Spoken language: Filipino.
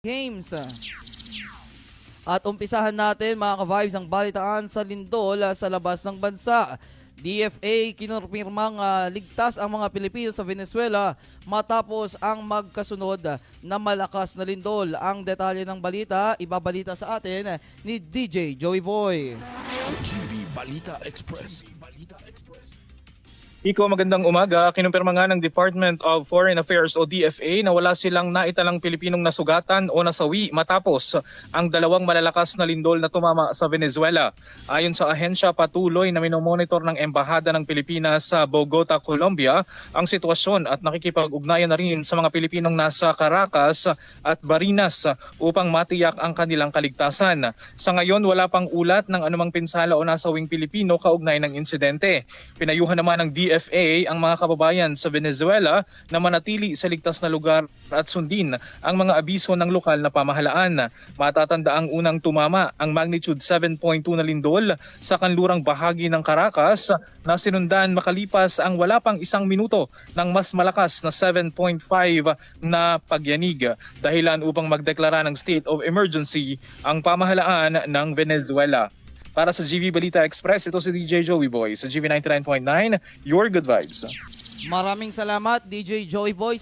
Games. At umpisahan natin mga ka-vibes ang balitaan sa lindol sa labas ng bansa. DFA kinumpirmang ligtas ang mga Pilipino sa Venezuela matapos ang magkasunod na malakas na lindol. Ang detalye ng balita, ibabalita sa atin ni DJ Joey Boy. GV Balita Express. Iko, magandang umaga. Kinumpirma nga ng Department of Foreign Affairs o DFA na wala silang naitalang Pilipinong nasugatan o nasawi matapos ang dalawang malalakas na lindol na tumama sa Venezuela. Ayon sa ahensya, patuloy na minomonitor ng Embahada ng Pilipinas sa Bogota, Colombia ang sitwasyon at nakikipag-ugnayan na rin sa mga Pilipinong nasa Caracas at Barinas upang matiyak ang kanilang kaligtasan. Sa ngayon, wala pang ulat ng anumang pinsala o nasawing Pilipino kaugnay ng insidente. Pinayuhan naman ng DFA ang mga kababayan sa Venezuela na manatili sa ligtas na lugar at sundin ang mga abiso ng lokal na pamahalaan. Matatanda ang unang tumama ang magnitude 7.2 na lindol sa kanlurang bahagi ng Caracas na sinundan makalipas ang wala pang isang minuto ng mas malakas na 7.5 na pagyanig. Dahilan upang magdeklara ng state of emergency ang pamahalaan ng Venezuela. Para sa GV Balita Express, ito si DJ Joey Boy sa GV 99.9, your good vibes. Maraming salamat DJ Joey Boy.